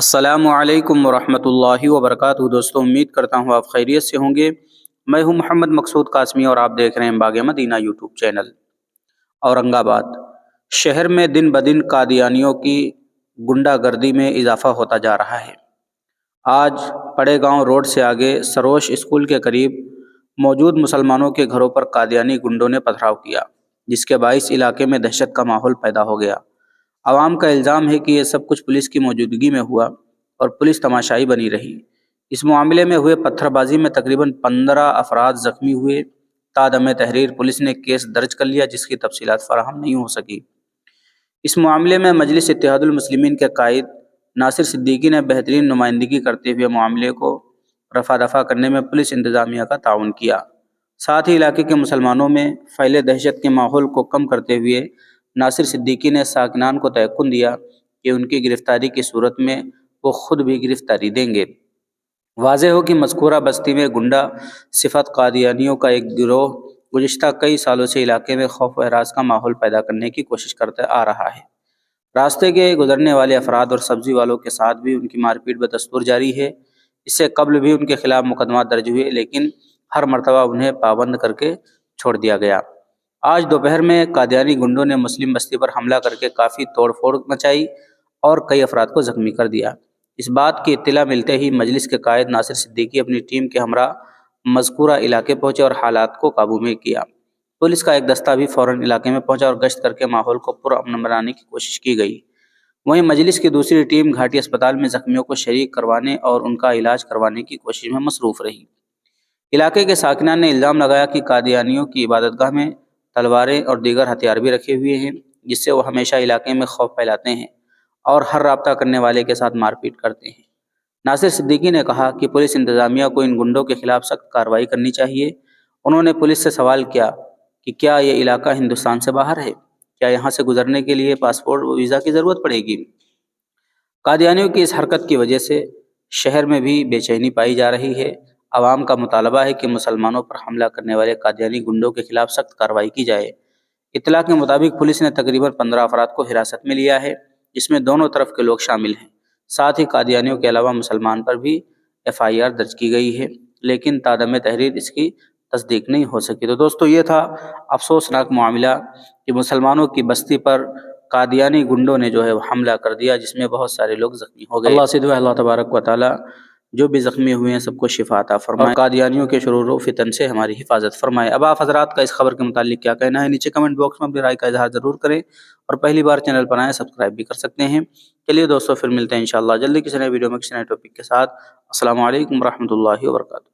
السلام علیکم ورحمۃ اللہ وبرکاتہ دوستوں، امید کرتا ہوں آپ خیریت سے ہوں گے۔ میں ہوں محمد مقصود قاسمی اور آپ دیکھ رہے ہیں باغ مدینہ یوٹیوب چینل۔ اورنگ آباد شہر میں دن بدن قادیانیوں کی گنڈا گردی میں اضافہ ہوتا جا رہا ہے۔ آج پڑے گاؤں روڈ سے آگے سروش اسکول کے قریب موجود مسلمانوں کے گھروں پر قادیانی گنڈوں نے پتھراؤ کیا، جس کے باعث علاقے میں دہشت کا ماحول پیدا ہو گیا۔ عوام کا الزام ہے کہ یہ سب کچھ پولیس کی موجودگی میں ہوا اور پولیس تماشائی بنی رہی۔ اس معاملے میں ہوئے پتھر بازی میں تقریباً 15 افراد زخمی ہوئے۔ تادم تحریر پولیس نے کیس درج کر لیا، جس کی تفصیلات فراہم نہیں ہو سکی۔ اس معاملے میں مجلس اتحاد المسلمین کے قائد ناصر صدیقی نے بہترین نمائندگی کرتے ہوئے معاملے کو رفع دفع کرنے میں پولیس انتظامیہ کا تعاون کیا۔ ساتھ ہی علاقے کے مسلمانوں میں پھیلے دہشت کے ماحول کو کم کرتے ہوئے ناصر صدیقی نے ساکنان کو تیقن دیا کہ ان کی گرفتاری کی صورت میں وہ خود بھی گرفتاری دیں گے۔ واضح ہو کہ مذکورہ بستی میں گنڈا صفت قادیانیوں کا ایک گروہ گزشتہ کئی سالوں سے علاقے میں خوف و ہراس کا ماحول پیدا کرنے کی کوشش کرتا آ رہا ہے۔ راستے کے گزرنے والے افراد اور سبزی والوں کے ساتھ بھی ان کی مار پیٹ بدستور جاری ہے۔ اس سے قبل بھی ان کے خلاف مقدمات درج ہوئے، لیکن ہر مرتبہ انہیں پابند کر کے چھوڑ دیا گیا۔ آج دوپہر میں قادیانی گنڈوں نے مسلم بستی پر حملہ کر کے کافی توڑ پھوڑ مچائی اور کئی افراد کو زخمی کر دیا۔ اس بات کی اطلاع ملتے ہی مجلس کے قائد ناصر صدیقی اپنی ٹیم کے ہمراہ مذکورہ علاقے پہنچے اور حالات کو قابو میں کیا۔ پولیس کا ایک دستہ بھی فوراً علاقے میں پہنچا اور گشت کر کے ماحول کو پرامن بنانے کی کوشش کی گئی۔ وہیں مجلس کی دوسری ٹیم گھاٹی اسپتال میں زخمیوں کو شریک کروانے اور ان کا علاج کروانے کی کوشش میں مصروف رہی۔ علاقے کے ساکنان نے الزام لگایا کہ قادیانیوں کی عبادت گاہ میں تلواریں اور دیگر ہتھیار بھی رکھے ہوئے ہیں، جس سے وہ ہمیشہ علاقے میں خوف پھیلاتے ہیں اور ہر رابطہ کرنے والے کے ساتھ مار پیٹ کرتے ہیں۔ ناصر صدیقی نے کہا کہ پولیس انتظامیہ کو ان گنڈوں کے خلاف سخت کارروائی کرنی چاہیے۔ انہوں نے پولیس سے سوال کیا کہ کیا یہ علاقہ ہندوستان سے باہر ہے؟ کیا یہاں سے گزرنے کے لیے پاسپورٹ و ویزا کی ضرورت پڑے گی؟ قادیانیوں کی اس حرکت کی وجہ سے شہر میں بھی بے چینی پائی جا رہی ہے۔ عوام کا مطالبہ ہے کہ مسلمانوں پر حملہ کرنے والے قادیانی گنڈوں کے خلاف سخت کارروائی کی جائے۔ اطلاع کے مطابق پولیس نے تقریباً 15 افراد کو حراست میں لیا ہے، جس میں دونوں طرف کے لوگ شامل ہیں۔ ساتھ ہی قادیانیوں کے علاوہ مسلمان پر بھی FIR درج کی گئی ہے، لیکن تادم تحریر اس کی تصدیق نہیں ہو سکی۔ تو دوستو، یہ تھا افسوسناک معاملہ کہ مسلمانوں کی بستی پر قادیانی گنڈوں نے جو ہے وہ حملہ کر دیا، جس میں بہت سارے لوگ زخمی ہو گئے۔ اللہ سے دعا اللہ تبارک و تعالی جو بھی زخمی ہوئے ہیں سب کو شفا عطا فرمائے، قادیانیوں کے شرور و فتن سے ہماری حفاظت فرمائے۔ اب آپ حضرات کا اس خبر کے متعلق کیا کہنا ہے؟ نیچے کمنٹ باکس میں اپنی رائے کا اظہار ضرور کریں، اور پہلی بار چینل پر آئیں سبسکرائب بھی کر سکتے ہیں۔ چلیے دوستو، پھر ملتے ہیں انشاءاللہ جلدی کسی نئے ویڈیو میں کسی نئے ٹاپک کے ساتھ۔ السلام علیکم ورحمۃ اللہ وبرکاتہ۔